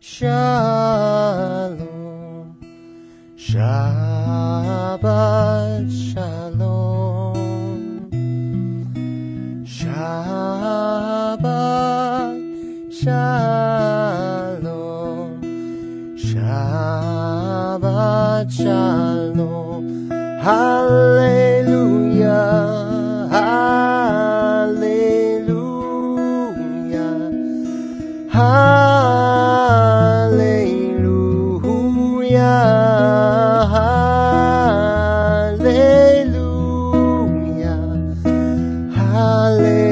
Shalom, Shabbat Shalom, Shabbat Shalom, Shabbat Shalom. Hallelujah, hallelujah, hallelujah, hallelujah, hallelujah.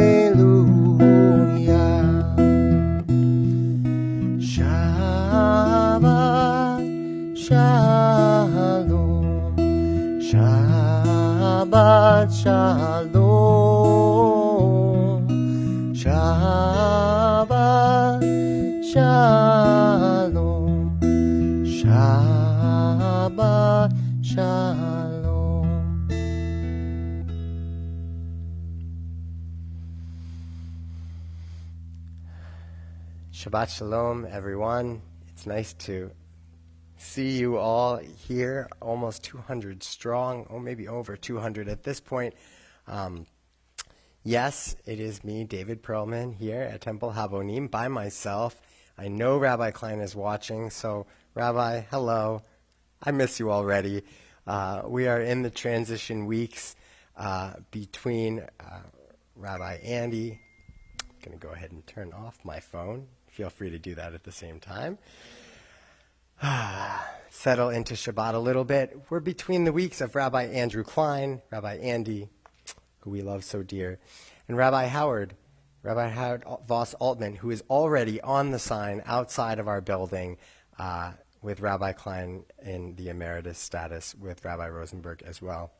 Shabbat Shalom, Shabbat Shalom, Shabbat Shalom, Shabbat Shalom. Shabbat Shalom, everyone. It's nice to see you all here, almost 200 strong, or maybe over 200 at this point. Yes, it is me, David Perlman, here at Temple Habonim by myself. I know Rabbi Klein is watching, so Rabbi, hello. I miss you already. We are in the transition weeks between Rabbi Andy. I'm going to go ahead and turn off my phone. Feel free to do that at the same time. Settle into Shabbat a little bit. We're between the weeks of Rabbi Andrew Klein, Rabbi Andy, who we love so dear, and Rabbi Howard Voss Altman, who is already on the sign outside of our building with Rabbi Klein in the emeritus status with Rabbi Rosenberg as well.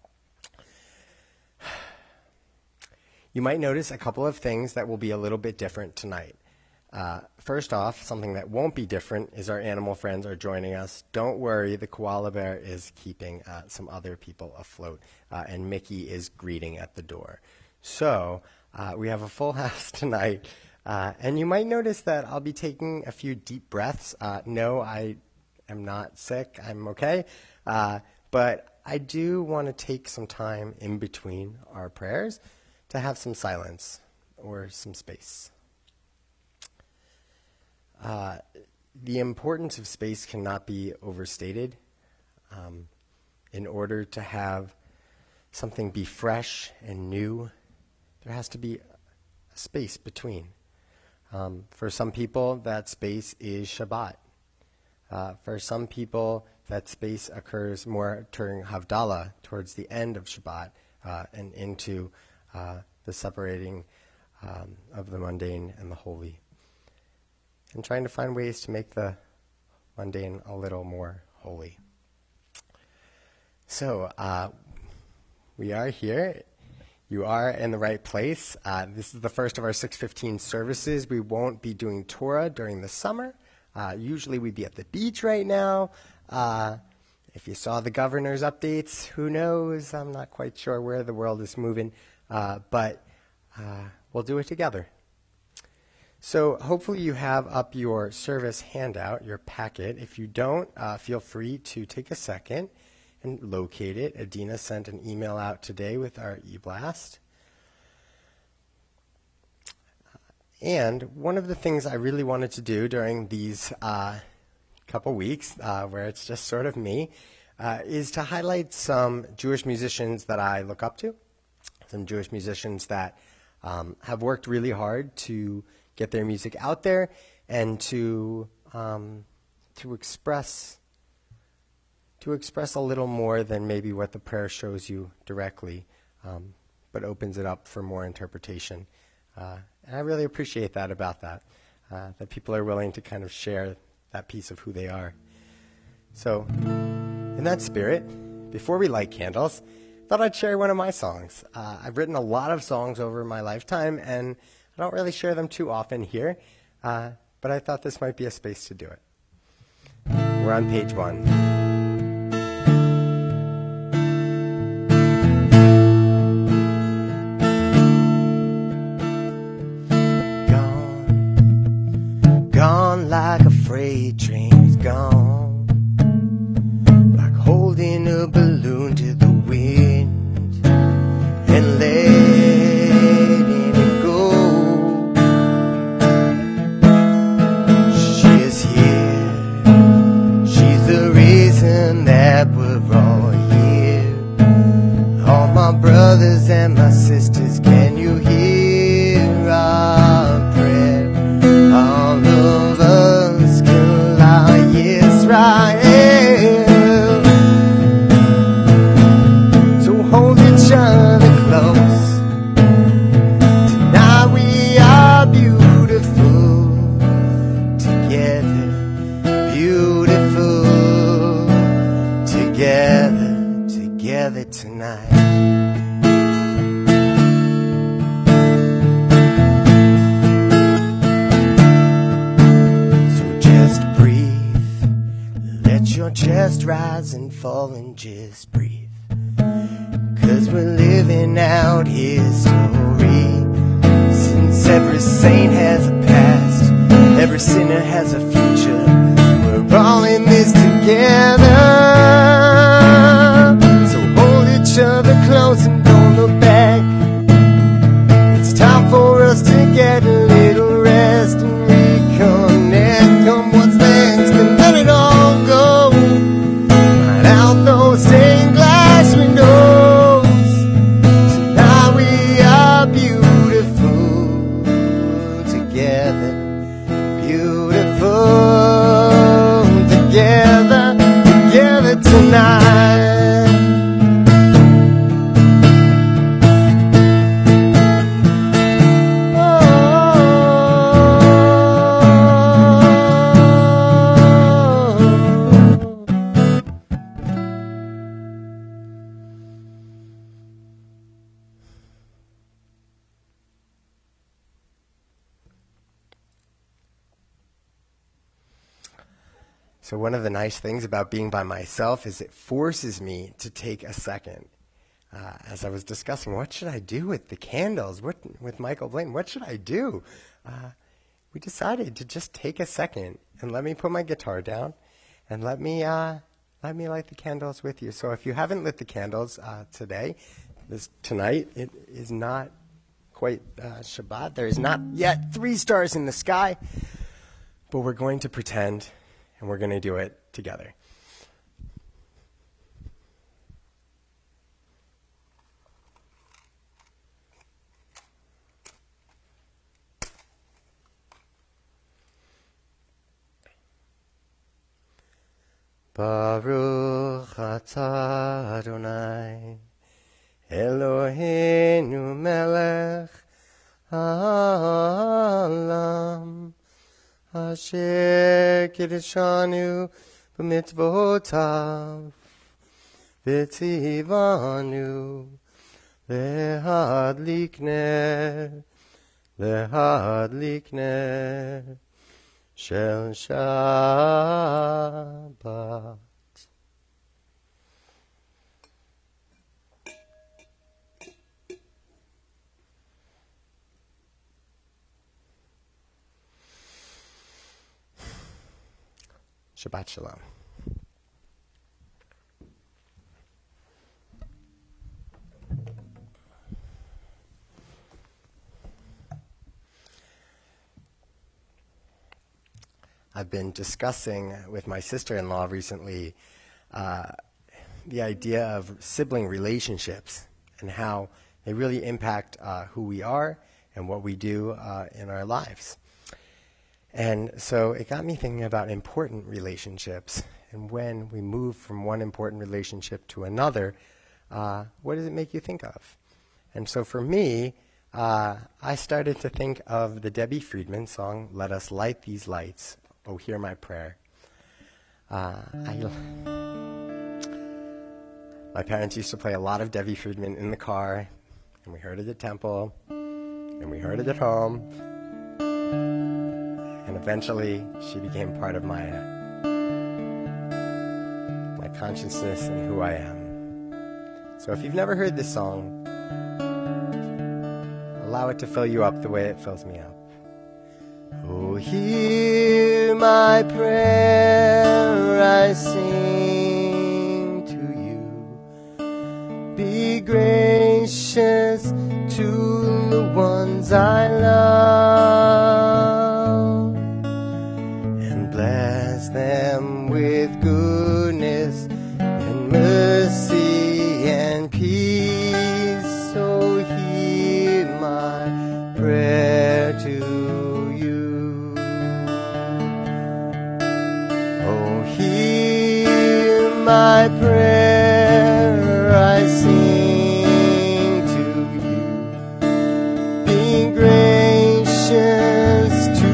You might notice a couple of things that will be a little bit different tonight. First off, something that won't be different is our animal friends are joining us. Don't worry, the koala bear is keeping some other people afloat, and Mickey is greeting at the door. So we have a full house tonight, and you might notice that I'll be taking a few deep breaths. No, I am not sick. I'm okay. But I do want to take some time in between our prayers to have some silence or some space. The importance of space cannot be overstated. In order to have something be fresh and new, there has to be a space between. For some people, that space is Shabbat. For some people, that space occurs more during Havdalah, towards the end of Shabbat, and into the separating of the mundane and the holy. And trying to find ways to make the mundane a little more holy. So, we are here. You are in the right place. This is the first of our 6:15 services. We won't be doing Torah during the summer. Usually we'd be at the beach right now. If you saw the governor's updates, who knows? I'm not quite sure where the world is moving. But we'll do it together. So hopefully you have up your service handout, your packet. If you don't, feel free to take a second and locate it. Adina sent an email out today with our e-blast. And one of the things I really wanted to do during these couple weeks, where it's just sort of me, is to highlight some Jewish musicians that I look up to, some Jewish musicians that have worked really hard to get their music out there and to express a little more than maybe what the prayer shows you directly, but opens it up for more interpretation. And I really appreciate that about that people are willing to kind of share that piece of who they are. So, in that spirit, before we light candles, I thought I'd share one of my songs. I've written a lot of songs over my lifetime, and I don't really share them too often here, but I thought this might be a space to do it. We're on page 1. Gone like a freight train is gone, like holding a balloon to the wind and letting it go. She is here, she's the reason that we're all here. All my brothers and my sisters, can you hear our prayer? All of us can lie, Israel. So hold each other close. Tonight we are beautiful together, beautiful together tonight. Your chest rise and fall and just breathe, 'cause we're living out history. Since every saint has a past, every sinner has a future, we're all in this together. So hold each other close and don't look back. It's time for us to get a little rest and reconnect. Come what's next and let it all go. Out those stained glass windows. Tonight we are beautiful together, beautiful together tonight. So one of the nice things about being by myself is it forces me to take a second. As I was discussing, what should I do with the candles? With Michael Blaine, what should I do? We decided to just take a second and let me put my guitar down and let me light the candles with you. So if you haven't lit the candles tonight, it is not quite Shabbat. There is not yet 3 stars in the sky, but we're going to pretend. And we're going to do it together. Baruch atah Adonai Eloheinu melech haolam Asher kiddushanu b'mitzvotav v'tzivanu lehadlik ner shel Shabbat. Shabbat Shalom. I've been discussing with my sister-in-law recently the idea of sibling relationships and how they really impact who we are and what we do in our lives. And so it got me thinking about important relationships and when we move from one important relationship to another, what does it make you think of? And so for me, I started to think of the Debbie Friedman song, "Let Us Light These Lights, Oh Hear My Prayer." My parents used to play a lot of Debbie Friedman in the car, and we heard it at temple, and we heard it at home. And eventually, she became part of my consciousness and who I am. So if you've never heard this song, allow it to fill you up the way it fills me up. Oh, hear my prayer I sing to you. Be gracious to the ones I love, and bless them with goodness and mercy and peace. So hear my prayer to you. Oh, hear my prayer I sing to you. Be gracious to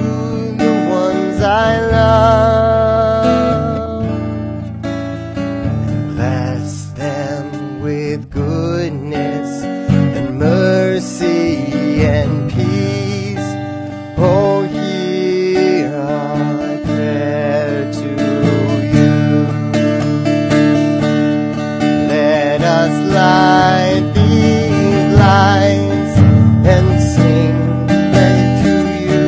the ones I love, and bless them with goodness and mercy and peace. Oh, hear our prayer to you. Let us light these lights and sing them to you,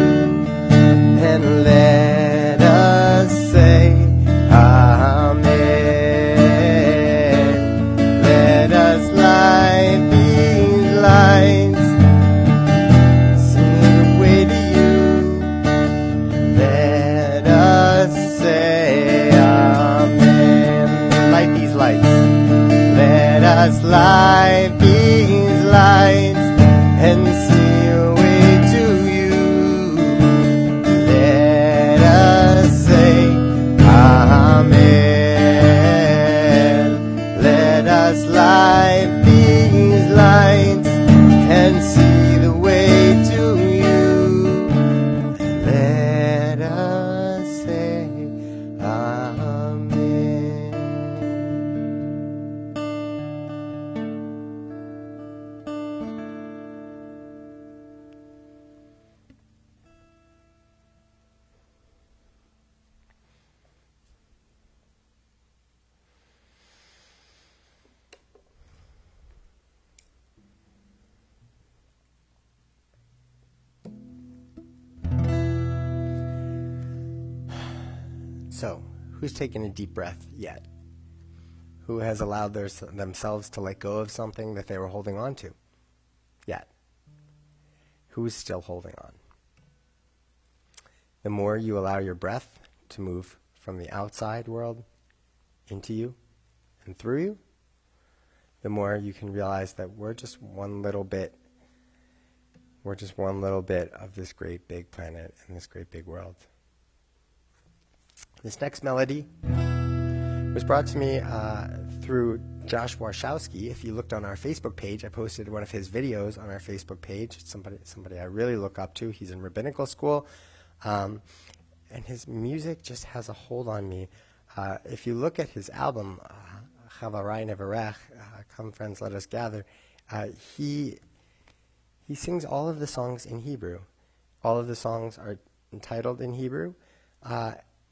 and let us say Amen. Let us light these lights, sing the way to you. Let us say Amen. Light these lights. Let us light these lights and see your way to you. Let us say Amen. Let us light these lights and see the way to you. Let us say Amen. So, who's taken a deep breath yet? Who has allowed themselves to let go of something that they were holding on to yet? Who's still holding on? The more you allow your breath to move from the outside world into you and through you, the more you can realize that we're just one little bit of this great big planet and this great big world. This next melody was brought to me through Josh Warshawski. If you looked on our Facebook page, I posted one of his videos on our Facebook page. It's somebody I really look up to. He's in rabbinical school, and his music just has a hold on me. If you look at his album, Chavarai Nevarech, Come Friends Let Us Gather, he sings all of the songs in Hebrew. All of the songs are entitled in Hebrew.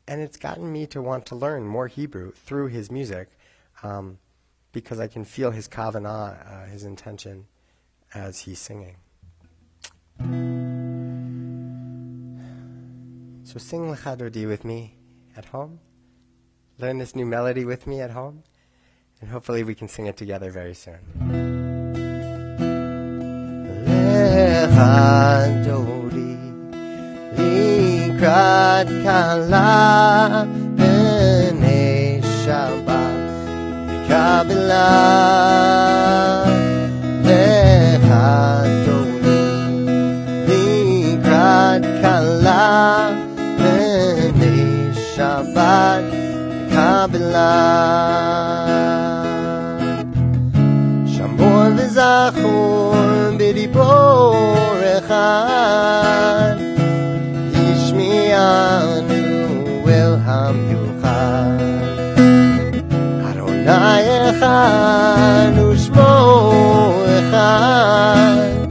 And it's gotten me to want to learn more Hebrew through his music, because I can feel his kavanah, his intention, as he's singing. So sing Lecha Dodi with me at home. Learn this new melody with me at home. And hopefully we can sing it together very soon. Lecha Dodi Likrat Kala B'nei Shabbat Kabbalah Lecha Dodi Likrat Kala B'nei Shabbat Kabbalah Shamor v'zachor b'dibor echad Yishmi'anu el hamiuchad Adonai echad u'shmo echad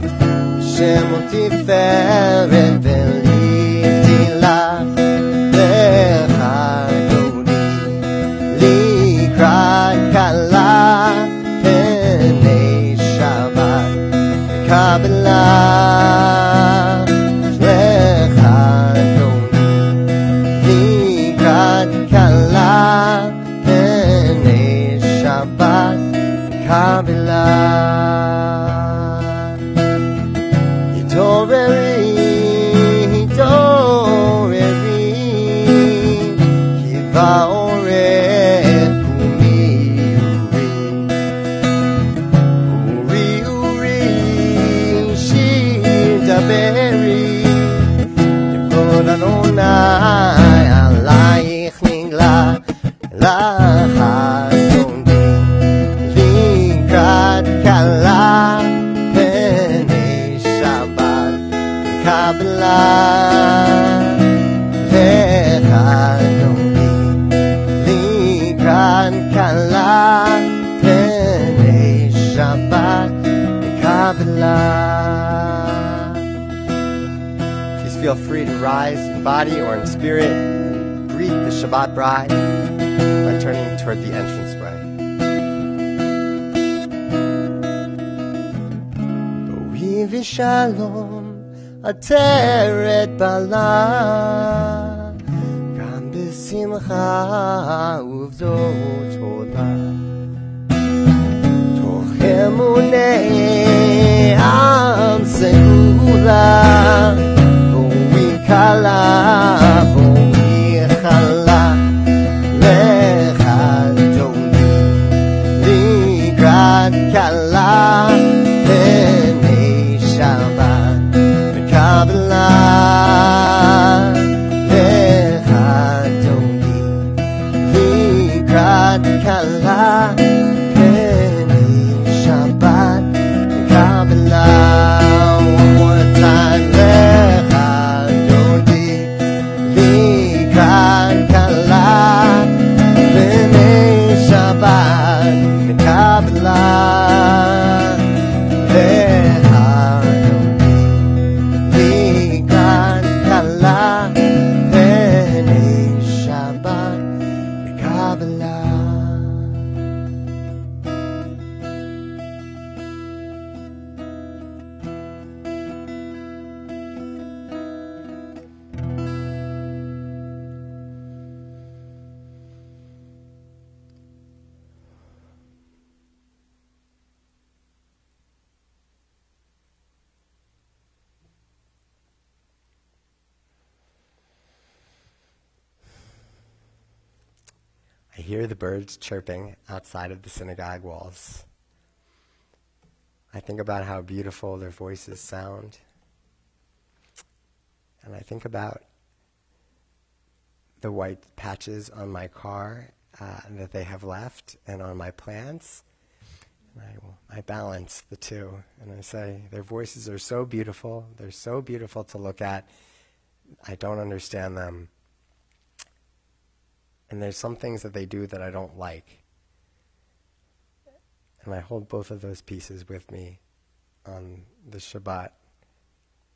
Shemo tiferet v'liftilach Lecha Dodi Likrat Kala B'nei Shabbat Kabbalah Lecha Dodi va'orech uri uri shir daberi yivod Adonai alayich nigla lachadoni likrat kala penei Shabbat kabbalah lechadoni likrat kala penei Shabbat kabbalah. Please feel free to rise in body or in spirit and greet the Shabbat bride by turning toward the entranceway. Boi v'shalom ateret bala gam b'simcha uvdot toda toch emunei am seula boi kala boi chala lechadoni likrat kala penei Shabbat kabbalah lechadoni likrat kala penei Shabbat kabbalah. One more time, lechadoni likrat kala penei Shabbat kabbalah lechadoni likrat kala penei Shabbat kabbalah. I hear the birds chirping outside of the synagogue walls. I think about how beautiful their voices sound. And I think about the white patches on my car that they have left and on my plants. And I balance the two. And I say, their voices are so beautiful. They're so beautiful to look at. I don't understand them. And there's some things that they do that I don't like. And I hold both of those pieces with me on the Shabbat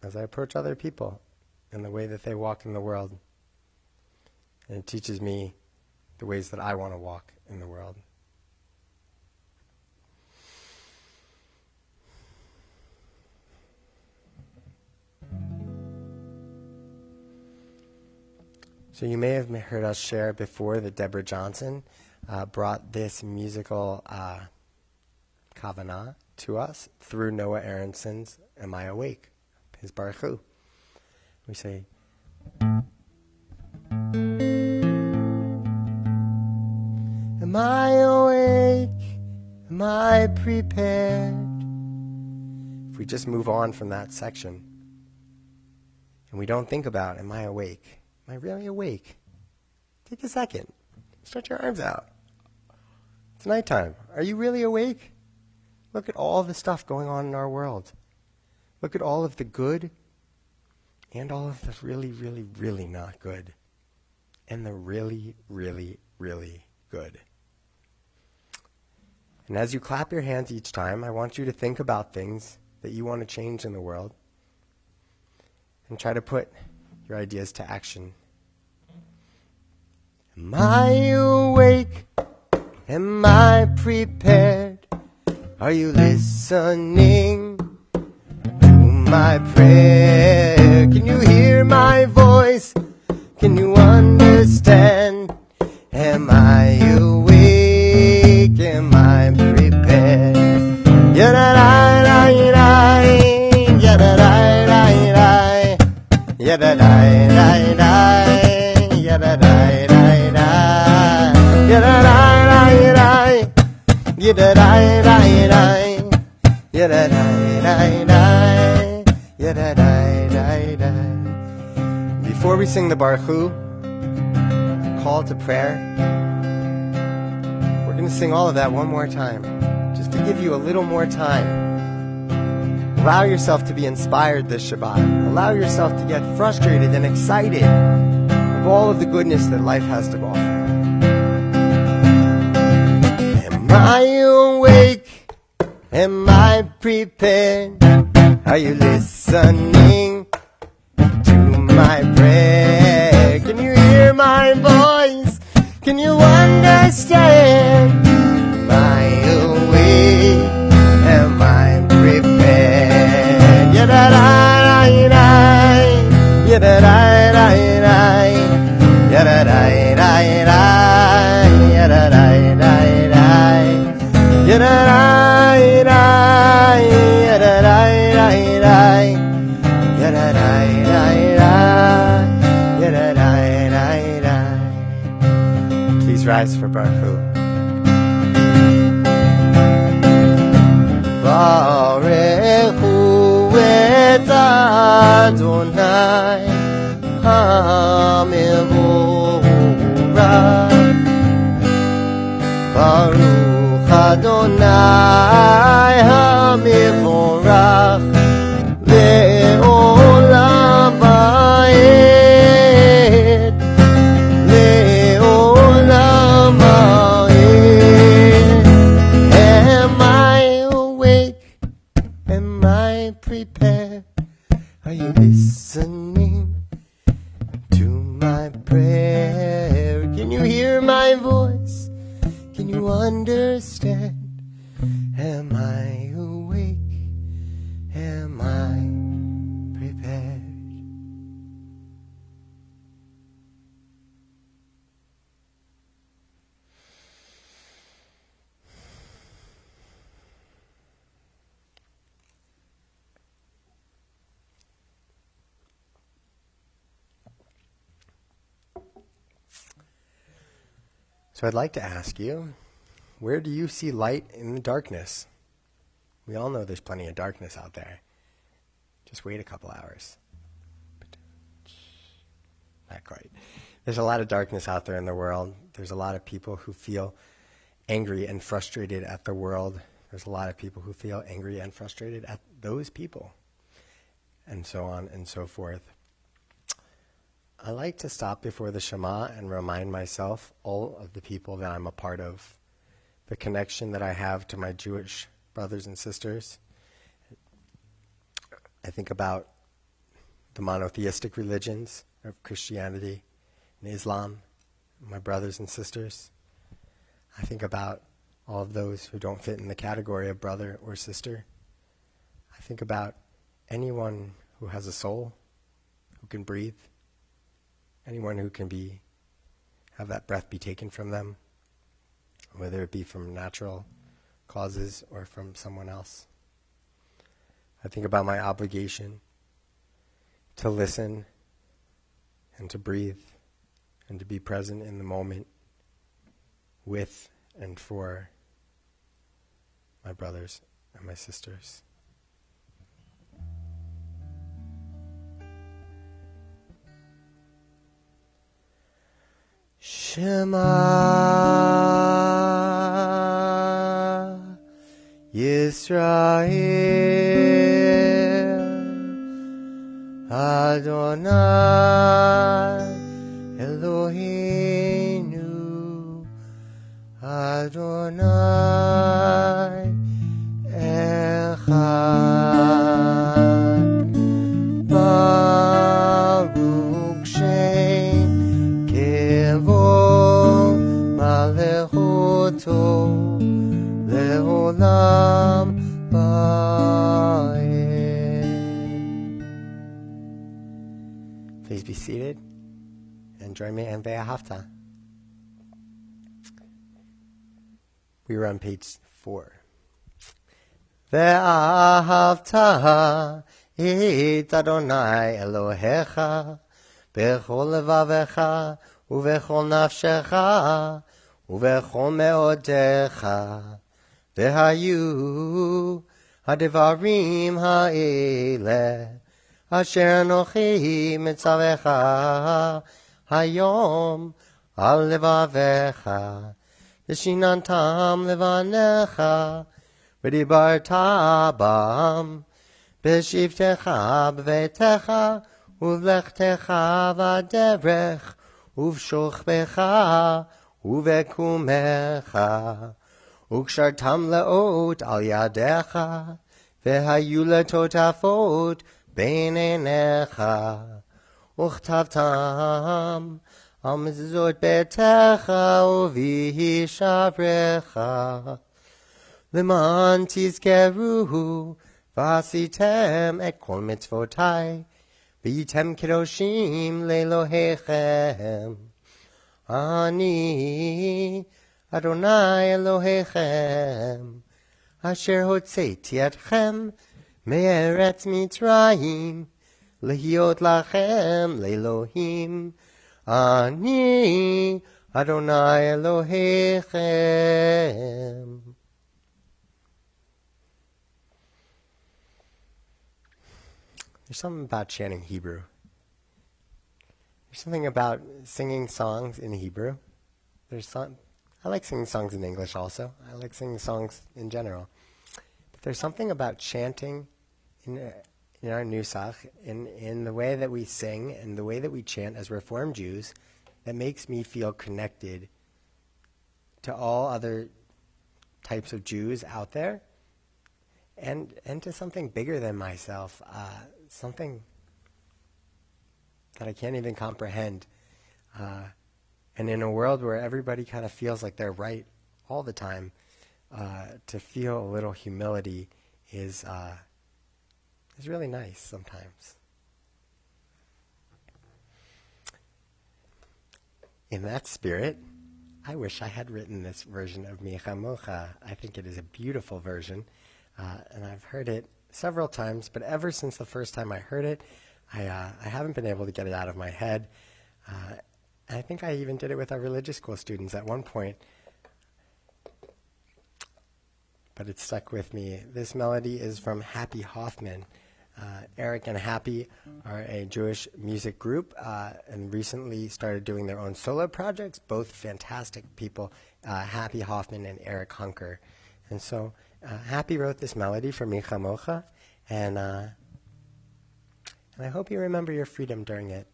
as I approach other people and the way that they walk in the world. And it teaches me the ways that I want to walk in the world. So you may have heard us share before that Deborah Johnson brought this musical kavanah to us through Noah Aronson's Am I Awake? His Baruch Hu. We say, am I awake? Am I prepared? If we just move on from that section and we don't think about, am I awake? Am I really awake? Take a second. Stretch your arms out. It's nighttime. Are you really awake? Look at all the stuff going on in our world. Look at all of the good and all of the really, really, really not good. And the really, really, really good. And as you clap your hands each time, I want you to think about things that you want to change in the world and try to put your ideas to action. Am I awake? Am I prepared? Are you listening to my prayer? Can you hear my voice? Can you understand? Am I awake? Am I prepared? Ya-da-da-da-da-da, ya-da-da-da-da-da, ya-da-da-da-da-da, ya-da-da-da-da-da. Yada-dai-dai-dai. Yada-dai-dai-dai. Yada-dai-dai-dai. Before we sing the Baruch Hu, call to prayer, we're going to sing all of that one more time, just to give you a little more time. Allow yourself to be inspired this Shabbat. Allow yourself to get frustrated and excited of all of the goodness that life has to offer. Am I awake? Am I prepared? Are you listening to my prayer? Can you hear my voice? Can you understand? Am I awake? Am I prepared? Yada-da-da-da-da. Yada-da-da-da-da. Yada-da-da-da-da. Yada-da-da-da-da. Yada-da-da-da. Yada-da-da-da. Please rise for Baruch Hu. Baruch Hu et Adonai HaMevorach. Baruch Adonai HaMevorach Le'olam va'ed. Le'olam va'ed. Am I awake? Am I prepared? Are you listening to my prayer? Can you hear my voice? Can you understand? Am I awake? Am I prepared? So I'd like to ask you, where do you see light in the darkness? We all know there's plenty of darkness out there. Just wait a couple hours. Not quite. There's a lot of darkness out there in the world. There's a lot of people who feel angry and frustrated at the world. There's a lot of people who feel angry and frustrated at those people. And so on and so forth. I like to stop before the Shema and remind myself all of the people that I'm a part of, the connection that I have to my Jewish brothers and sisters. I think about the monotheistic religions of Christianity and Islam, my brothers and sisters. I think about all of those who don't fit in the category of brother or sister. I think about anyone who has a soul, who can breathe, anyone who can have that breath be taken from them, whether it be from natural causes or from someone else. I think about my obligation to listen and to breathe and to be present in the moment with and for my brothers and my sisters. Shema Yisrael Adonai Eloheinu Adonai Echad Baruch Shem Kevod Malechoto Leolam Va'ed. Please be seated and join me in Ve'ahavta. We were on page 4. Ve'ahavta et Adonai Elohecha bechol levavecha uvechol nafshecha uvechol meodecha V'hayu hadivarim ha'ele asher anochi mitzavecha hayom al levavecha v'shinantam levanecha v'dibarta bam b'shivtecha b'veitecha uvlechtecha v'aderech uv'shochbecha uv'ekumecha Ukshartam leot al yadecha, vehayu letotafot beinenecha, uchtavtam al mezuzot betecha uvihi shavrecha, leman tizkeruhu vasitem et kol mitzvotai, v'yitem kedoshim lelohechem, ani Adonai Elohechem, asher hotzeiti etchem me'eretz Mitzrayim, lehiot lachem le'Elohim, ani Adonai Elohechem. There's something about chanting Hebrew. There's something about singing songs in Hebrew. I like singing songs in English also. I like singing songs in general. But there's something about chanting in our Nusach, in the way that we sing and the way that we chant as Reformed Jews, that makes me feel connected to all other types of Jews out there and to something bigger than myself, something that I can't even comprehend. And in a world where everybody kind of feels like they're right all the time, to feel a little humility is really nice sometimes. In that spirit, I wish I had written this version of Mi Chamocha. I think it is a beautiful version, and I've heard it several times, but ever since the first time I heard it, I haven't been able to get it out of my head. I think I even did it with our religious school students at one point, but it stuck with me. This melody is from Happy Hoffman. Eric and Happy are a Jewish music group and recently started doing their own solo projects, both fantastic people, Happy Hoffman and Eric Hunker. And so Happy wrote this melody for Mi Chamocha, and I hope you remember your freedom during it,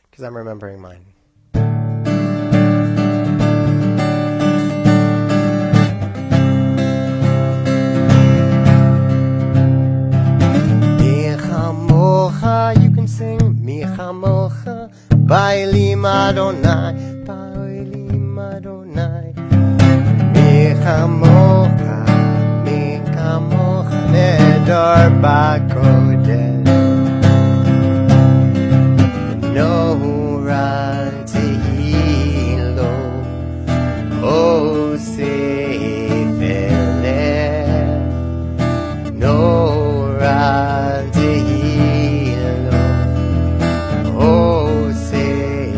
because I'm remembering mine. Mi Chamocha, you can sing Mi Chamocha, Ba'elim Adonai, Ba'elim Adonai. Mi Chamocha, Nedar B'Kodesh. No ran tehilo, oh sefele. No ran tehilo, oh sefele.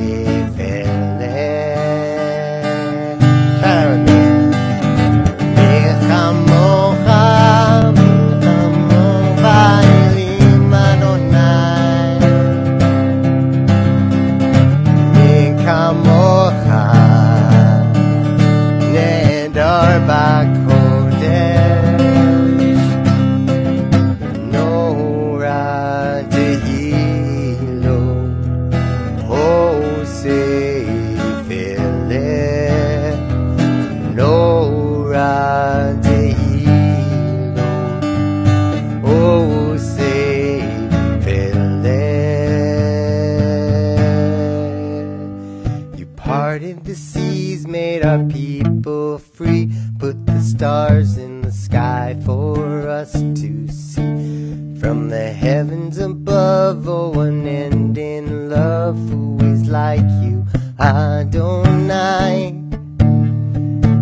Parted the seas, made our people free, put the stars in the sky for us to see. From the heavens above, oh, unending love, who is like you, Adonai.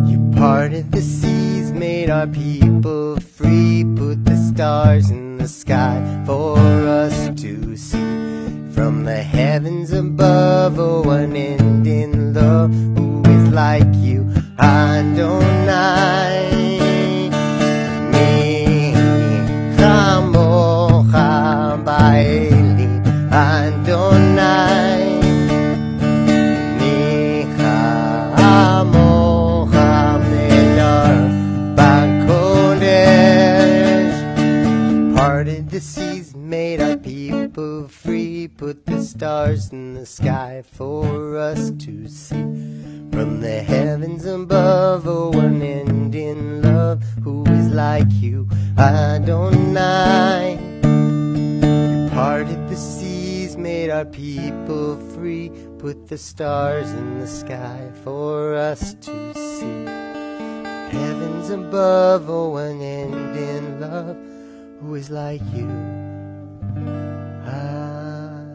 You parted the seas, made our people free, put the stars in the sky for us to see. From the heavens above, oh, unending love, who is like you, Adonai. Haili Adonai Nicha Amocha Menar Bakodesh. Parted the seas, made our people free, put the stars in the sky for us to see. From the heavens above, oh, unending love, who is like you, Adonai? You parted the seas, made our people free, put the stars in the sky for us to see. Heavens above, oh, unending love, who is like you, Adonai?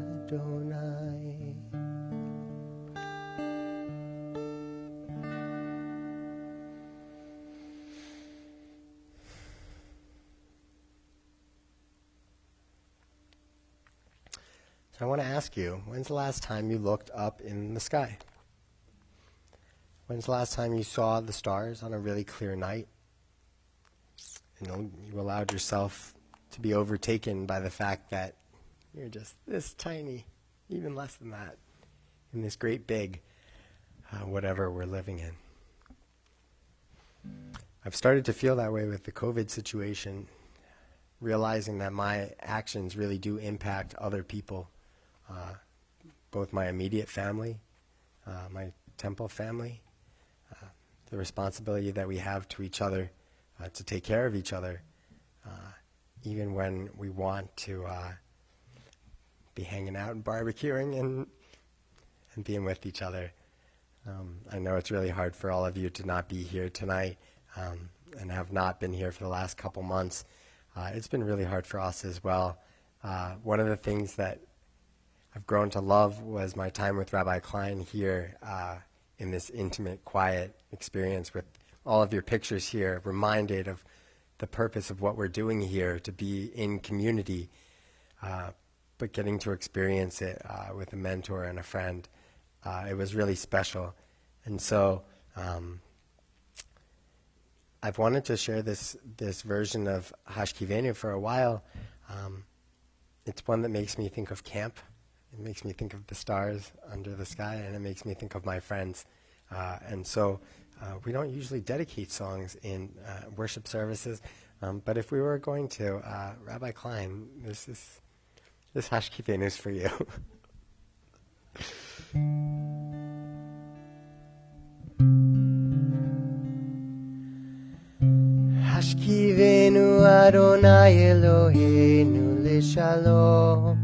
So I want to ask you, when's the last time you looked up in the sky? When's the last time you saw the stars on a really clear night? You allowed yourself to be overtaken by the fact that you're just this tiny, even less than that, in this great big whatever we're living in. I've started to feel that way with the COVID situation, realizing that my actions really do impact other people, both my immediate family, my temple family, the responsibility that we have to each other to take care of each other, even when we want to be hanging out and barbecuing and being with each other. I know it's really hard for all of you to not be here tonight and have not been here for the last couple months. It's been really hard for us as well. One of the things that I've grown to love was my time with Rabbi Klein here in this intimate, quiet experience with all of your pictures here, reminded of the purpose of what we're doing here, to be in community, but getting to experience it with a mentor and a friend. It was really special. And so I've wanted to share this version of Hashkivenu for a while. It's one that makes me think of camp. It makes me think of the stars under the sky, and it makes me think of my friends. And so we don't usually dedicate songs in worship services, but if we were going to, Rabbi Klein, this Hashkivenu is for you. Hashkivenu Adonai Eloheinu L'Shalom,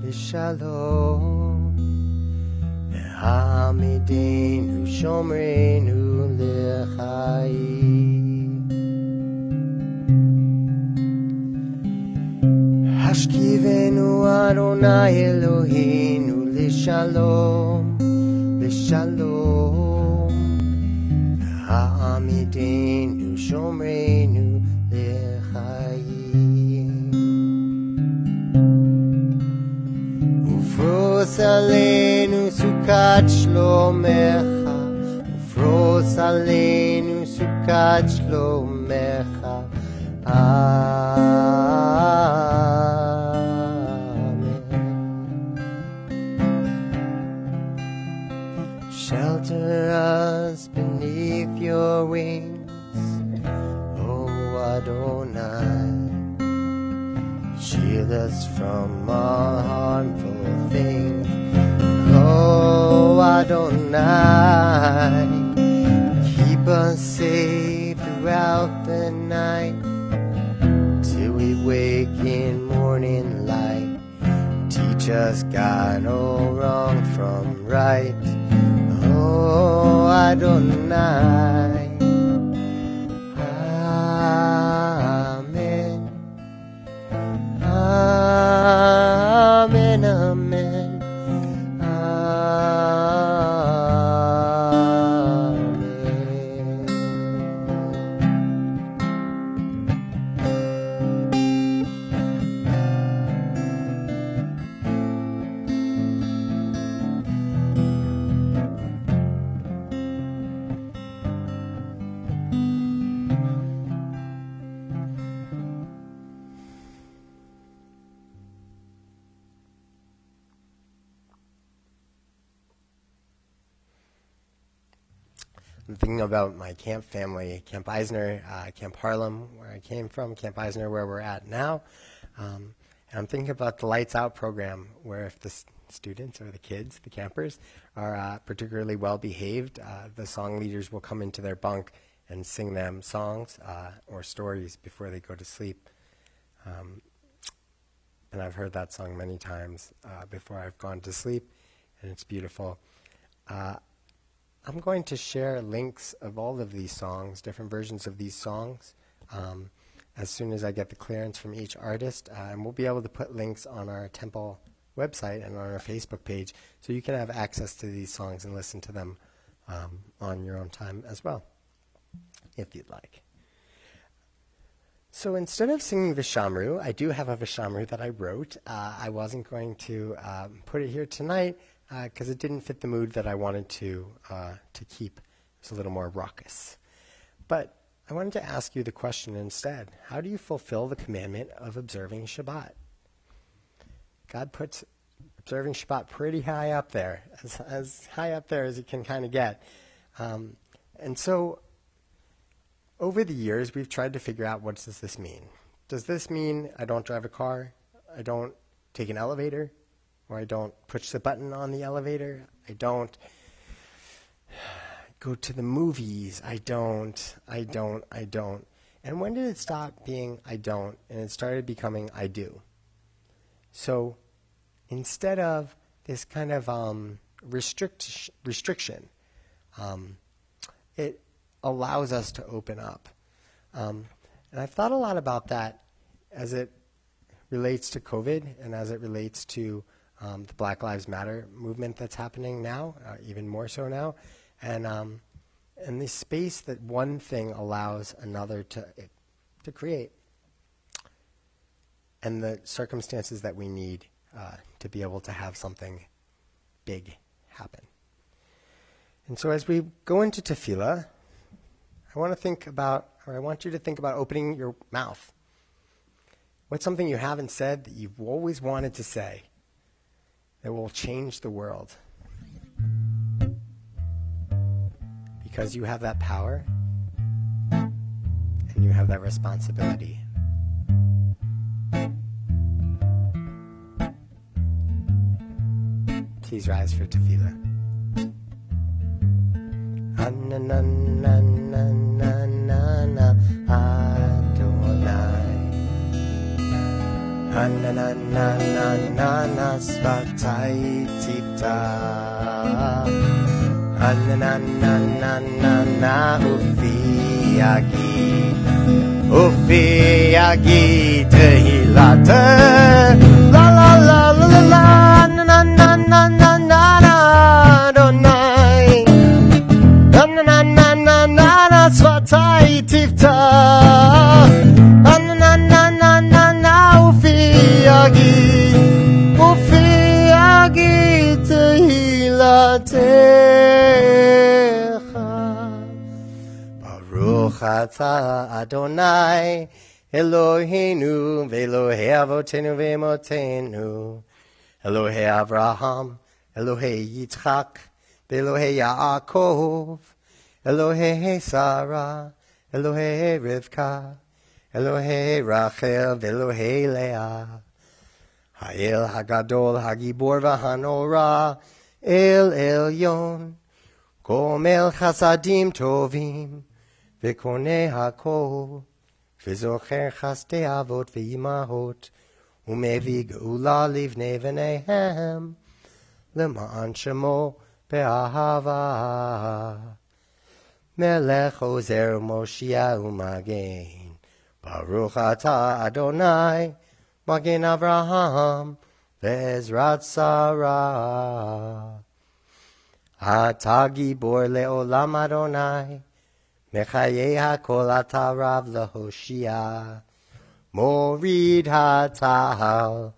L'Shalom. Hamidenu Shomrenu L'Chaim. Hashkivenu Adonai Eloheinu L'Shalom, L'Shalom. Hamidenu Shomrenu L'Chaim. Ufros Aleinu Sukat Shlomecha, Ufros Aleinu Sukat Shlomecha. Amen. Shelter us beneath your wings, O Adonai. Shield us from all harmful things, oh Adonai. Keep us safe throughout the night, till we wake in morning light. Teach us, God, all wrong from right, oh Adonai. Amen, amen, amen. I'm thinking about my camp family, Camp Eisner, Camp Harlem, where I came from, Camp Eisner, where we're at now. And I'm thinking about the Lights Out program, where if the students or the kids, the campers, are particularly well behaved, the song leaders will come into their bunk and sing them songs or stories before they go to sleep. And I've heard that song many times before I've gone to sleep, and it's beautiful. I'm going to share links of all of these songs, different versions of these songs, as soon as I get the clearance from each artist. And we'll be able to put links on our temple website and on our Facebook page, so you can have access to these songs and listen to them on your own time as well, if you'd like. So instead of singing Vishamru, I do have a Vishamru that I wrote. I wasn't going to put it here tonight because it didn't fit the mood that I wanted to keep. It's a little more raucous. But I wanted to ask you the question instead. How do you fulfill the commandment of observing Shabbat? God puts observing Shabbat pretty high up there, as high up there as it can kind of get. And so over the years, we've tried to figure out, what does this mean? Does this mean I don't drive a car, I don't take an elevator, or I don't push the button on the elevator, I don't go to the movies, I don't. And when did it stop being I don't, and it started becoming I do? So instead of this kind of restriction, it allows us to open up. And I've thought a lot about that as it relates to COVID and as it relates to the Black Lives Matter movement that's happening now, even more so now, and the space that one thing allows another to create, and the circumstances that we need to be able to have something big happen. And so as we go into tefillah, I want you to think about opening your mouth. What's something you haven't said that you've always wanted to say that will change the world? Because you have that power and you have that responsibility. Please rise for tefillah. Adonai Svatai Tifta Ufi Agi Tehilata La la la la la la na na na na na na Adonai na na na na na Svatai Tifta na na na na na Ufi Agi Tehilatecha Baruch Atah Adonai Eloheinu Ve'Elohei Avotenu Ve'emotenu Elohei Avraham Elohei Yitzchak Ve'Elohei Yaakov Elohei Sarah Elohei Rivka Elohei Rachel Ve'Elohei Leah Ha'el Hagadol Hagibor V'Hanora El Elyon Gomel Chasadim Tovim V'Konei Hakol V'Zocher Chastei Avot V'Imahot U'Mevi Geula Livnei V'Neihem L'Ma'an Shemo Be'ahava Melech Ozer Moshia U'Magen Baruch Atah Adonai Magen Avraham Ve'ezrat Sarah Atah Gibor Le'olam Adonai Mechayei HaKol Atah Rav Lehoshia Morid HaTahal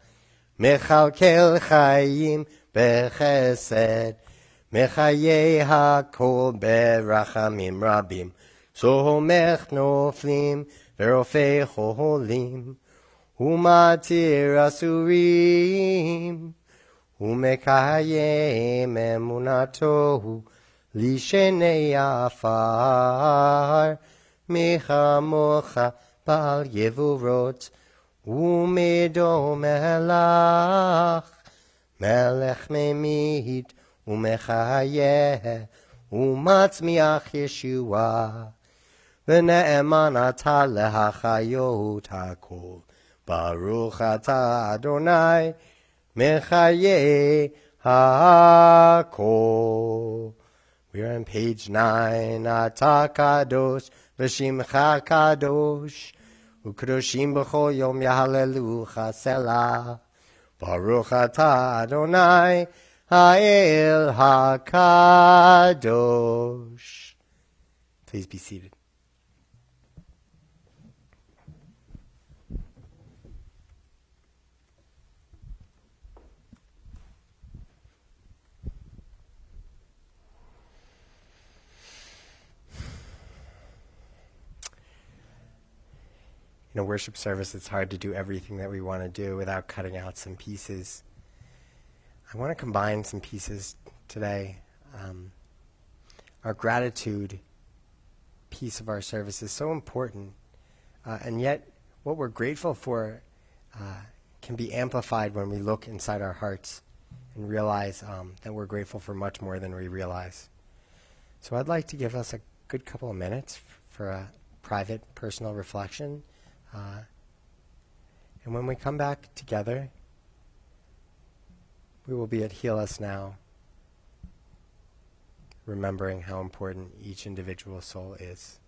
Mechalkel Chayim Bechesed Mechayei HaKol Berachamim Rabim Somech Noflim Verofei Cholim Umatir Asurim Umekayem Emunato Lishenei afar, mechamocha bal yevurot, umedo melach, melech memit, umechayeh, umatzmiach Yeshua, v'ne'eman ata lehachayot hakol, Baruch ata Adonai, mechayeh hakol. We are on page 9. Ata kadosh, v'shimcha kadosh, u'kadoshim b'chol yom yahalelucha selah. Baruch ata Adonai, ha'el hakadosh. Please be seated. In a worship service, it's hard to do everything that we want to do without cutting out some pieces. I want to combine some pieces today. Our gratitude piece of our service is so important, and yet what we're grateful for can be amplified when we look inside our hearts and realize that we're grateful for much more than we realize. So I'd like to give us a good couple of minutes for a private, personal reflection. And when we come back together, we will be at Heal Us Now, remembering how important each individual soul is.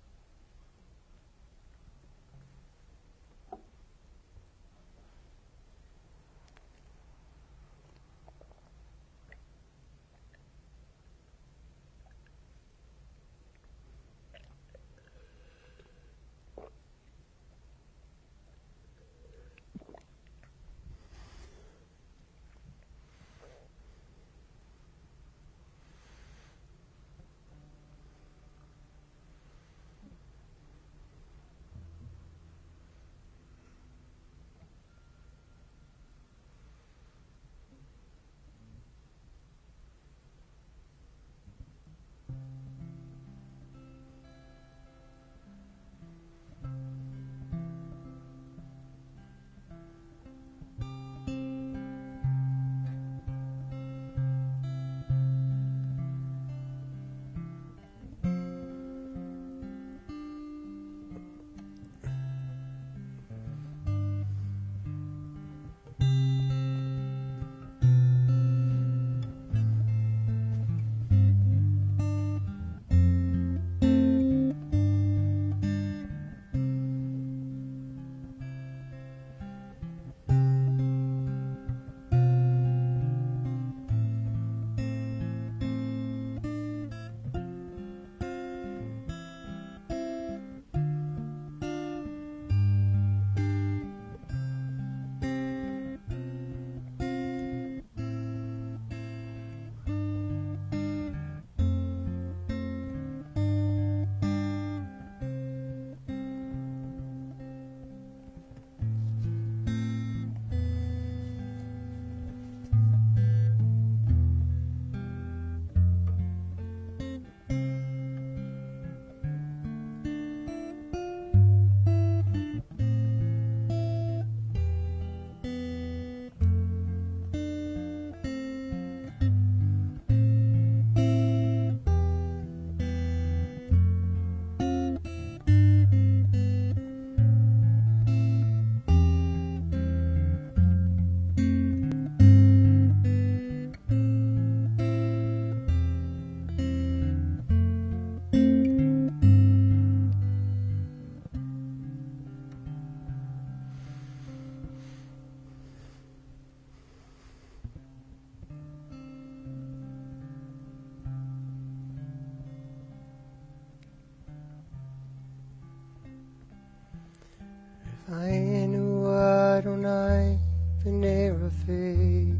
Vayenu Adonai v'nei Rafei,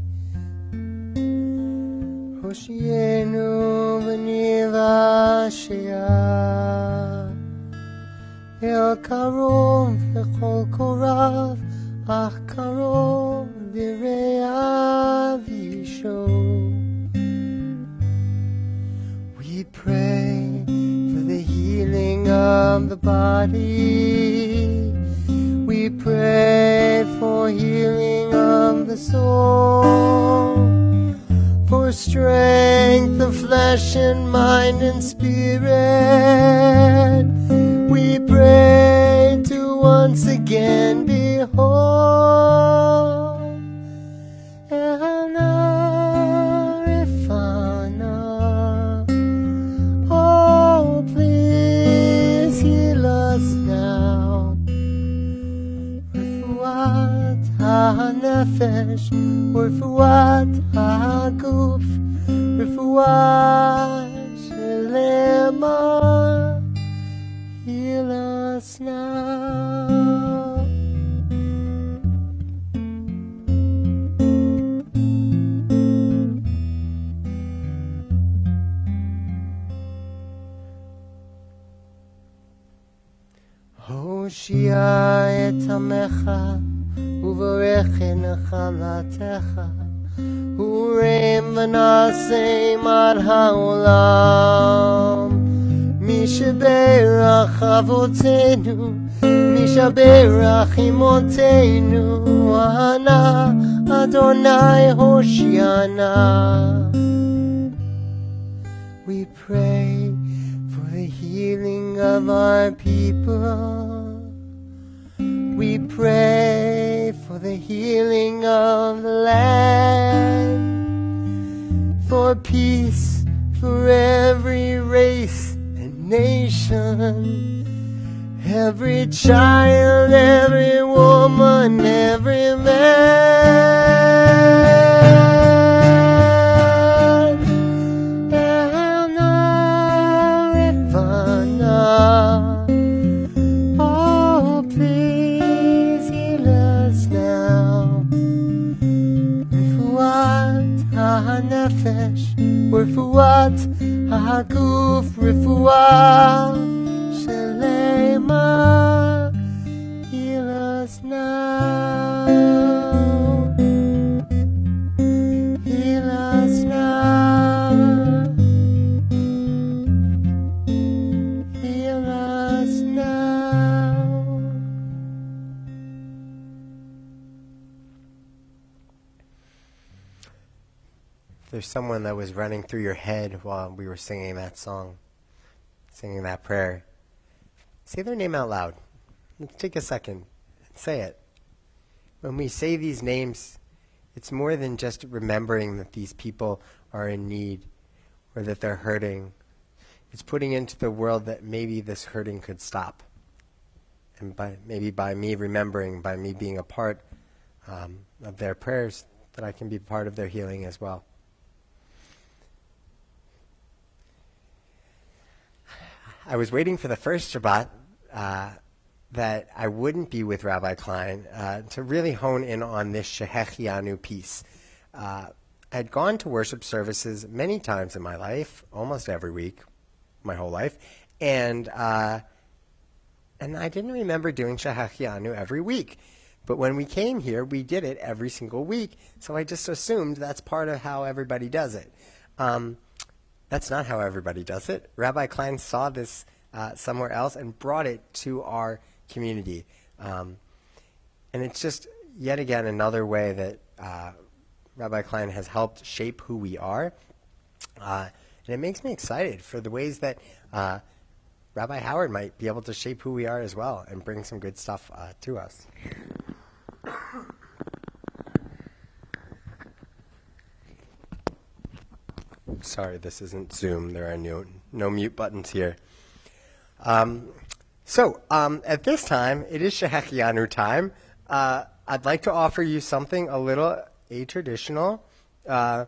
Hoshienu v'nei Vashia, El Karov v'chol korav, Ach Karov v're'av Yisho. We pray for the healing of the body. We pray for healing of the soul, for strength of flesh and mind and spirit. We pray to once again be whole. Oh, please heal us now. Refuat ha-nefesh, refuat ha-guf, refuat shelema, heal us now. הושיע את עמך וברך נחלתך ורם ונעשים עד העולם. מי שברך אבותינו, מי שברך אמותינו, אנא אדוני הושיענה. We pray for the healing of our people. We pray for the healing of the land, for peace for every race and nation, every child, every woman, every man. הנפש ורפואת הגוף, רפואה שלמה. Heal us now. Heal us now. Heal us now. There's someone that was running through your head while we were singing that song, singing that prayer. Say their name out loud. Let's take a second and say it. When we say these names, it's more than just remembering that these people are in need or that they're hurting. It's putting into the world that maybe this hurting could stop. And maybe by me remembering, by me being a part of their prayers, that I can be part of their healing as well. I was waiting for the first Shabbat that I wouldn't be with Rabbi Klein to really hone in on this Shehechianu piece. I had gone to worship services many times in my life, almost every week, my whole life, and I didn't remember doing Shehechianu every week. But when we came here, we did it every single week, so I just assumed that's part of how everybody does it. That's not how everybody does it. Rabbi Klein saw this somewhere else and brought it to our community. And it's just, yet again, another way that Rabbi Klein has helped shape who we are. And it makes me excited for the ways that Rabbi Howard might be able to shape who we are as well and bring some good stuff to us. Sorry, this isn't Zoom. There are no mute buttons here. So at this time, it is Shehechianu time. I'd like to offer you something a little atraditional. I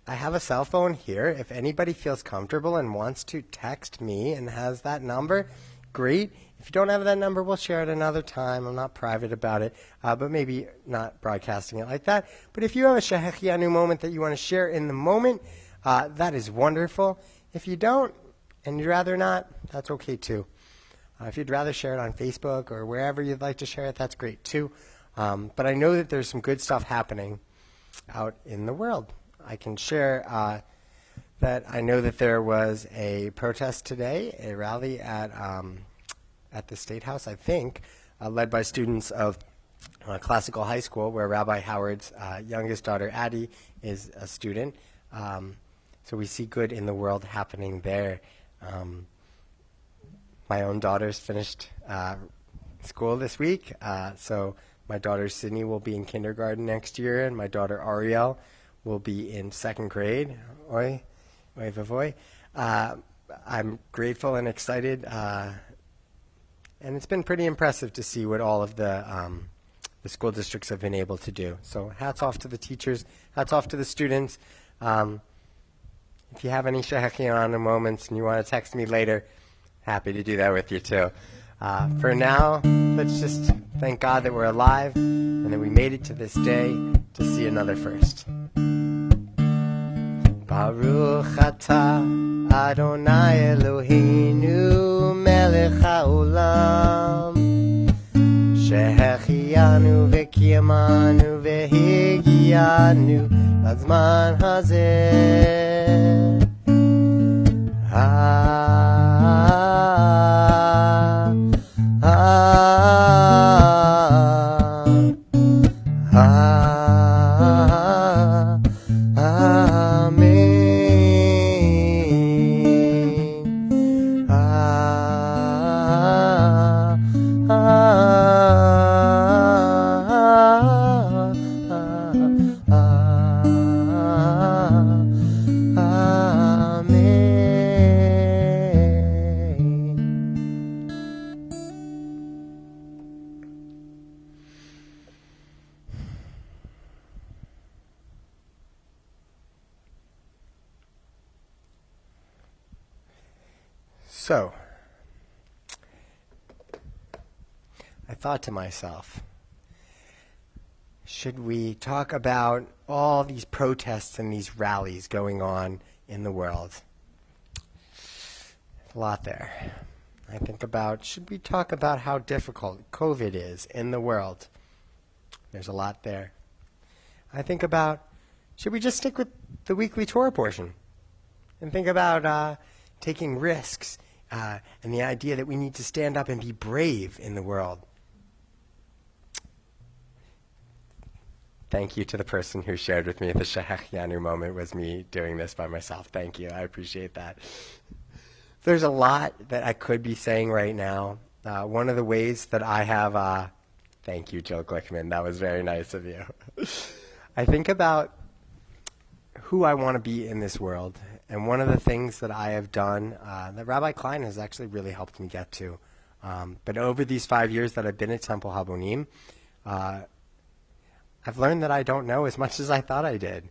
have a cell phone here. If anybody feels comfortable and wants to text me and has that number, great. If you don't have that number, we'll share it another time. I'm not private about it, but maybe not broadcasting it like that. But if you have a Shehechianu moment that you want to share in the moment, that is wonderful. If you don't, and you'd rather not, that's okay too. If you'd rather share it on Facebook or wherever you'd like to share it, that's great too. But I know that there's some good stuff happening out in the world. I can share that I know that there was a protest today, a rally at the State House, I think, led by students of Classical High School, where Rabbi Howard's youngest daughter, Addie, is a student. So we see good in the world happening there. My own daughter's finished school this week, so my daughter Sydney will be in kindergarten next year, and my daughter Ariel will be in second grade. Oi vavoy. I'm grateful and excited, and it's been pretty impressive to see what all of the school districts have been able to do. So hats off to the teachers, hats off to the students. If you have any Shehechianu moments and you want to text me later, happy to do that with you too. For now, let's just thank God that we're alive and that we made it to this day to see another first. Baruch atah Adonai Eloheinu melech haolam shehechianu v'kiyamanu v'higianu lazman hazeh. So, I thought to myself, should we talk about all these protests and these rallies going on in the world? A lot there. I think about, should we talk about how difficult COVID is in the world? There's a lot there. I think about, should we just stick with the weekly Torah portion? And think about taking risks and the idea that we need to stand up and be brave in the world. Thank you to the person who shared with me the Shehechianu moment was me doing this by myself. Thank you. I appreciate that. There's a lot that I could be saying right now. One of the ways that I have, thank you, Jill Glickman. That was very nice of you. I think about who I want to be in this world. And one of the things that I have done that Rabbi Klein has actually really helped me get to. But over these 5 years that I've been at Temple Habonim, I've learned that I don't know as much as I thought I did.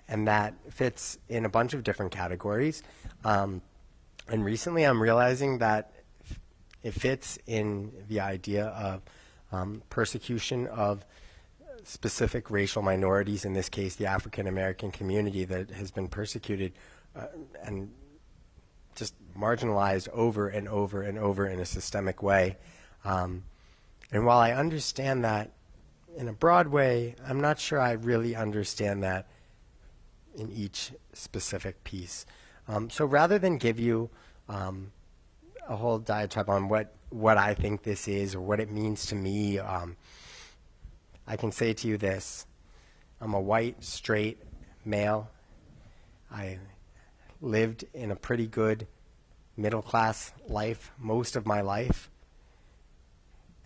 And that fits in a bunch of different categories. And recently I'm realizing that it fits in the idea of persecution of specific racial minorities, in this case the African American community that has been persecuted and just marginalized over and over and over in a systemic way. And while I understand that in a broad way, I'm not sure I really understand that in each specific piece. So rather than give you a whole diatribe on what I think this is or what it means to me, I can say to you this. I'm a white, straight male. I lived in a pretty good middle-class life most of my life.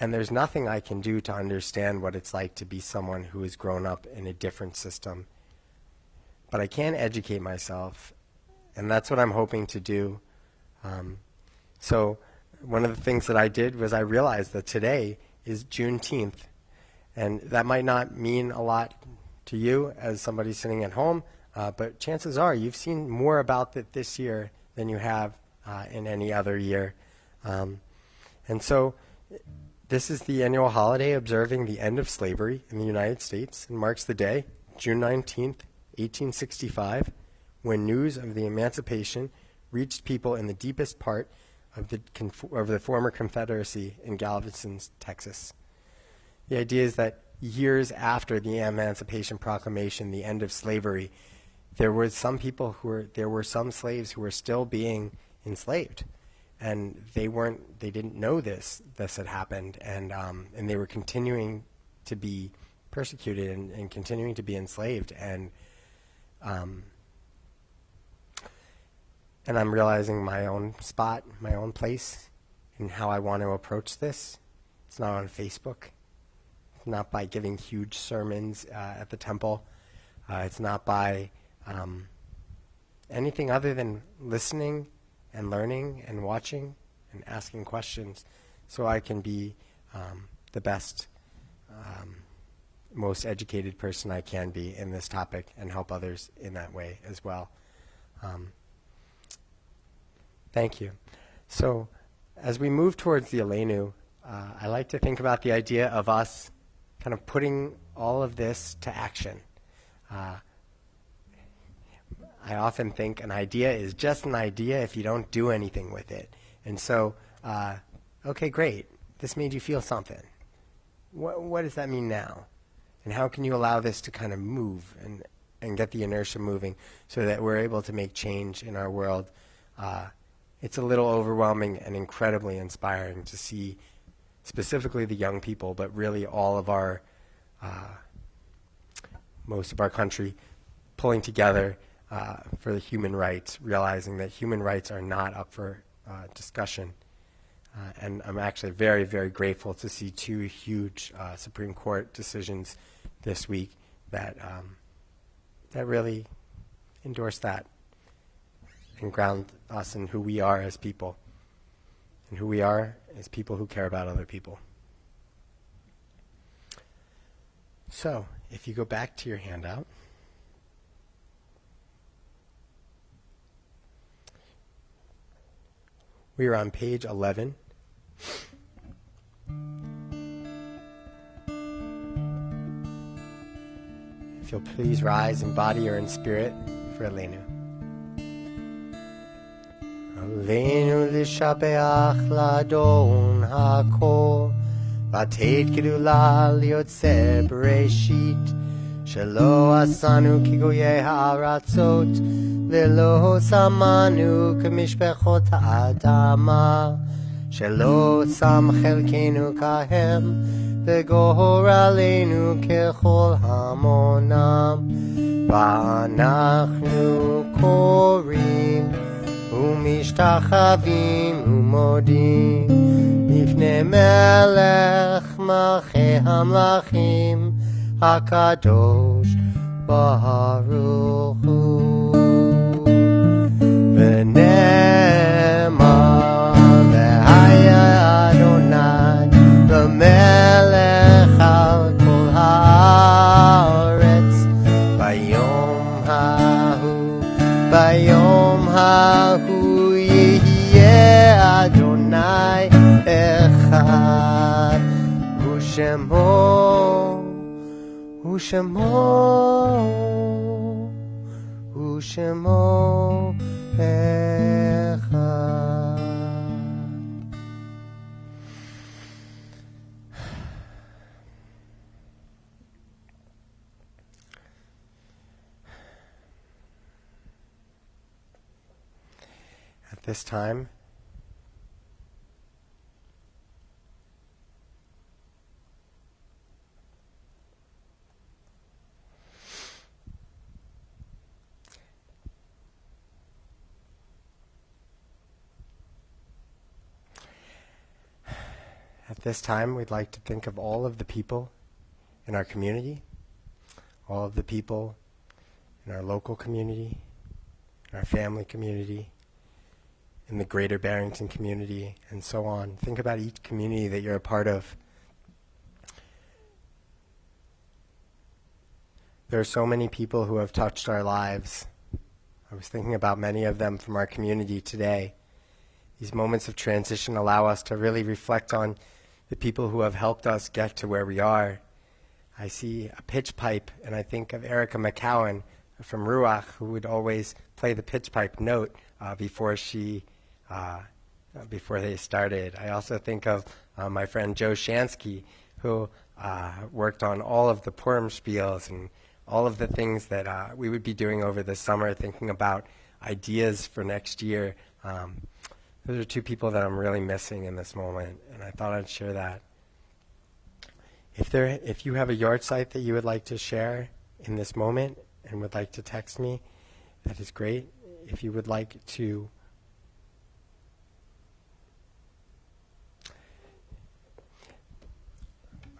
And there's nothing I can do to understand what it's like to be someone who has grown up in a different system. But I can educate myself, and that's what I'm hoping to do. So one of the things that I did was I realized that today is Juneteenth. And that might not mean a lot to you as somebody sitting at home, but chances are you've seen more about it this year than you have in any other year. And so this is the annual holiday observing the end of slavery in the United States and marks the day, June 19th, 1865, when news of the emancipation reached people in the deepest part of the former Confederacy in Galveston, Texas. The idea is that years after the Emancipation Proclamation, the end of slavery, there were some people there were some slaves who were still being enslaved, and they didn't know this had happened, and they were continuing to be persecuted and continuing to be enslaved, and I'm realizing my own spot, my own place, and how I want to approach this. It's not on Facebook. It's not by giving huge sermons at the temple. It's not by anything other than listening and learning and watching and asking questions, so I can be the best, most educated person I can be in this topic and help others in that way as well. Thank you. So as we move towards the Aleinu, I like to think about the idea of us kind of putting all of this to action. I often think an idea is just an idea if you don't do anything with it. And so, okay, great. This made you feel something. What does that mean now? And how can you allow this to kind of move and get the inertia moving so that we're able to make change in our world? It's a little overwhelming and incredibly inspiring to see specifically the young people, but really all of our, most of our country pulling together for the human rights, realizing that human rights are not up for discussion. And I'm actually very, very grateful to see two huge Supreme Court decisions this week that really endorse that and ground us in who we are as people, and who we are as people who care about other people. So, if you go back to your handout, we are on page 11. If you'll please rise in body or in spirit for Aleinu. Aleinu lishabeach ladon hakol v'ateit gedula liotzer bereshit shelo asanu kigoyei ha'aratzot v'lo samanu k'mishpechot ha'adama shelo sam chelkenu kahem v'goralenu kechol hamonam v'anachnu korim ומשתחווים ומודים לפני מלך מלכי המלכים הקדוש ברוך הוא. ונאמר והיה אדוני למלך על כל הארץ ביום ההוא יהיה אדוני אחד ושמו אחד. At this time, we'd like to think of all of the people in our community, all of the people in our local community, in our family community, in the greater Barrington community, and so on. Think about each community that you're a part of. There are so many people who have touched our lives. I was thinking about many of them from our community today. These moments of transition allow us to really reflect on the people who have helped us get to where we are. I see a pitch pipe, and I think of Erica McCowan from Ruach, who would always play the pitch pipe note before they started. I also think of my friend Joe Shansky, who worked on all of the Purim spiels and all of the things that we would be doing over the summer, thinking about ideas for next year. Those are two people that I'm really missing in this moment, and I thought I'd share that. If you have a yard site that you would like to share in this moment and would like to text me, that is great. If you would like to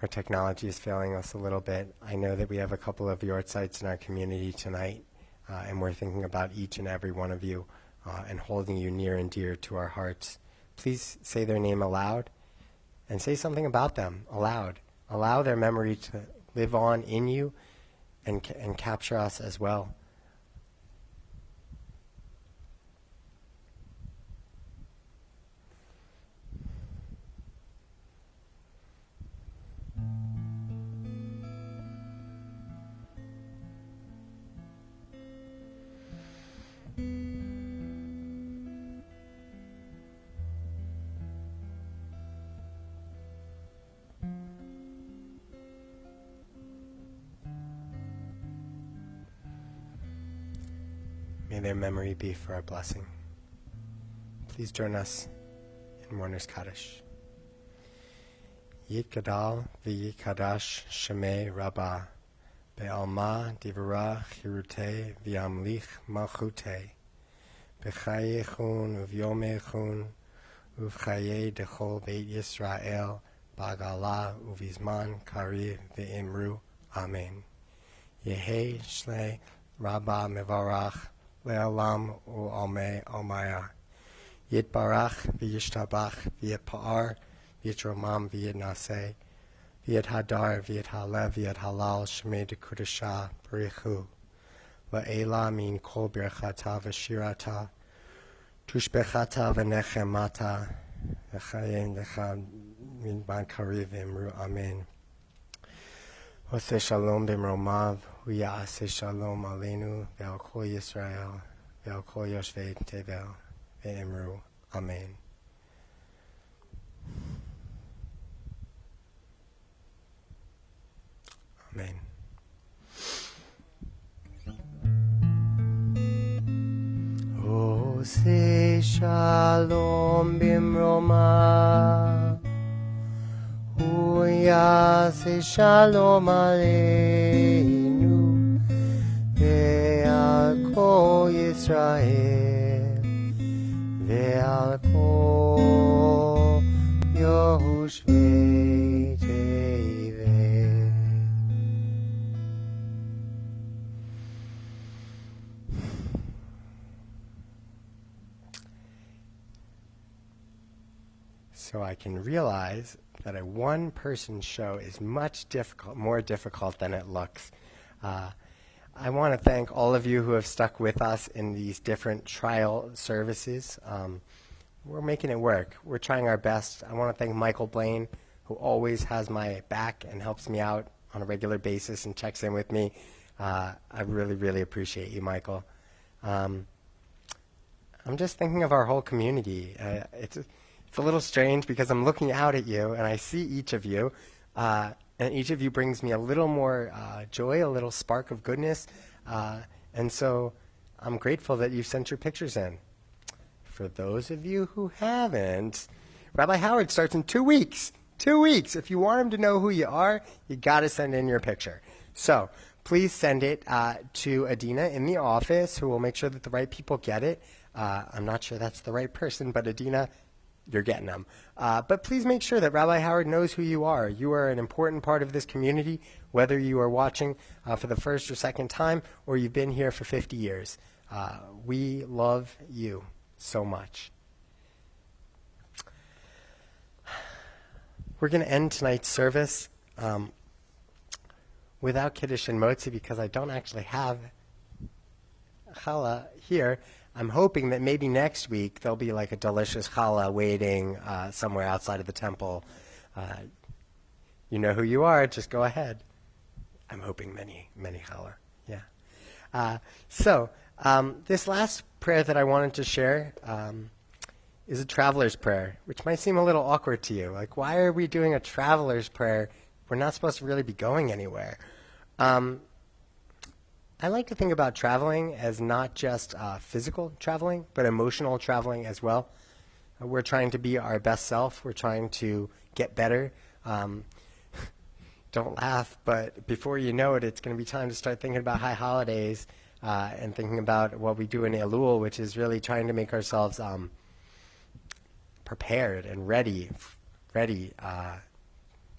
our technology is failing us a little bit. I know that we have a couple of yard sites in our community tonight, and we're thinking about each and every one of you and holding you near and dear to our hearts. Please say their name aloud and say something about them aloud. Allow their memory to live on in you and capture us as well. May their memory be for our blessing. Please join us in Mourner's Kaddish. Yitgadal v'yikadash shemei Rabbah be'alma divra chirute v'amlich malchute b'chayechun uv'yomechun uv'chaye dechol beit Yisrael b'agala uv'izman kariv v'imru. Amen. Yehi shlei Rabbah mevarach Le'olam u'almei almaya. Yitbarach v'yishtabach v'yitpa'ar v'yitromam v'yitnaseh v'yithadar v'yithalev v'yithalal shmei dekudasha b'richu la'ela min kol birchata v'shirata tushbechata v'nechemata v'chayen lecha min ban kariv v'imru. Amen. Oseh shalom b'mromav, hu ya'aseh shalom aleinu, ve'al kol Yisrael, ve'al kol yoshvei tevel, ve'imru. Amen. Amen. Oseh shalom b'mromav, hu ya'aseh shalom aleinu ve'al kol Yisrael ve'al kol yoshvei tevel. So I can realize that a one-person show is much more difficult than it looks. I want to thank all of you who have stuck with us in these different trial services. We're making it work. We're trying our best. I want to thank Michael Blaine, who always has my back and helps me out on a regular basis and checks in with me. I really, really appreciate you, Michael. I'm just thinking of our whole community. It's a little strange because I'm looking out at you and I see each of you, and each of you brings me a little more joy, a little spark of goodness, and so I'm grateful that you sent your pictures in. For those of you who haven't, Rabbi Howard starts in 2 weeks. 2 weeks. If you want him to know who you are, you got to send in your picture. So please send it to Adina in the office, who will make sure that the right people get it. I'm not sure that's the right person, but Adina, you're getting them. But please make sure that Rabbi Howard knows who you are. You are an important part of this community, whether you are watching for the first or second time or you've been here for 50 years. We love you so much. We're going to end tonight's service without Kiddush and Motzi because I don't actually have challah here. I'm hoping that maybe next week there'll be like a delicious challah waiting somewhere outside of the temple. You know who you are. Just go ahead. I'm hoping many challah. Yeah. So this last prayer that I wanted to share is a traveler's prayer, which might seem a little awkward to you. Like, why are we doing a traveler's prayer? We're not supposed to really be going anywhere. I like to think about traveling as not just physical traveling, but emotional traveling as well. We're trying to be our best self. We're trying to get better. Don't laugh, but before you know it, it's going to be time to start thinking about high holidays and thinking about what we do in Elul, which is really trying to make ourselves prepared and ready to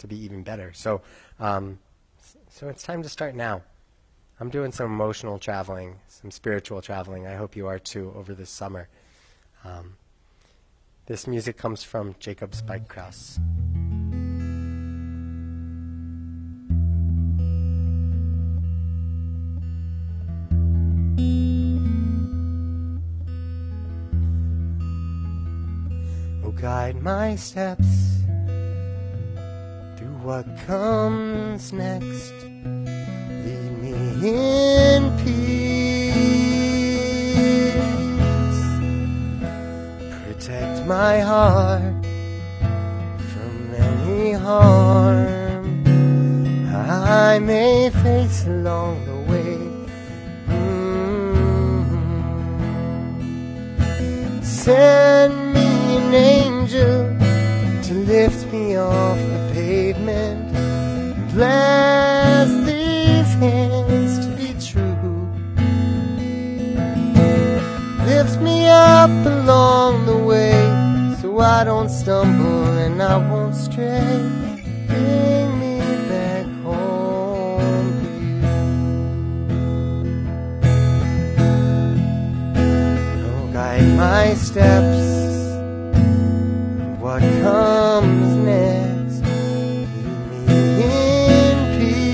be even better. So it's time to start now. I'm doing some emotional traveling, some spiritual traveling. I hope you are too over this summer. This music comes from Jacob Spike Krause. Oh, guide my steps through what comes next. Lead me in peace. Protect my heart from any harm I may face along the way. Send me an angel to lift me off the pavement. Bless these hands to be true. Lift me up along the way so I don't stumble and I won't stray. Bring me back home to you. Oh, guide my steps. What comes next? Lead me in peace.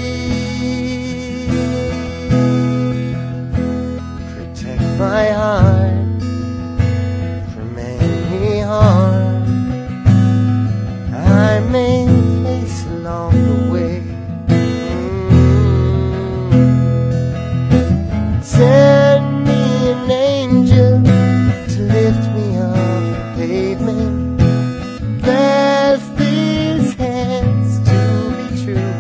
Protect my heart from any harm I may face along the way. Send me an angel to lift me off the pavement. Bless these hands to be true.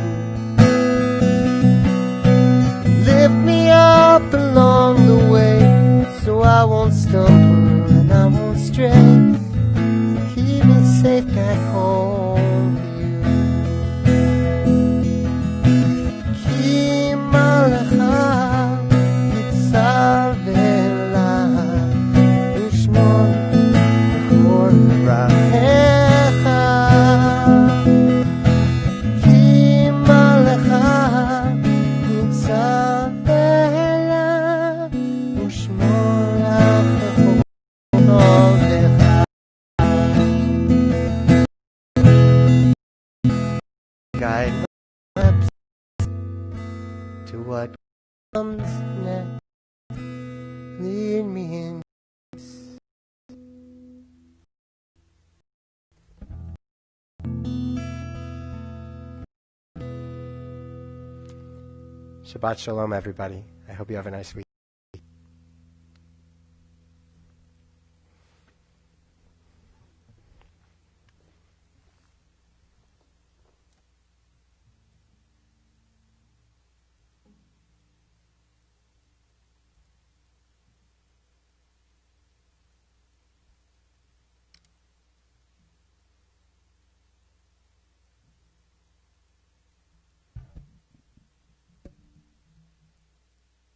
Lift me up along the way so I won't stumble and I won't stray. Keep me safe back home to you. Ki malacha yitzar ve'ela u'shmor b'chor v'rachecha. Ki malacha yitzar ve'ela u'shmor b'chor v'rachecha. Guide my steps to what comes next. Lead me in peace. Shabbat Shalom, everybody. I hope you have a nice week.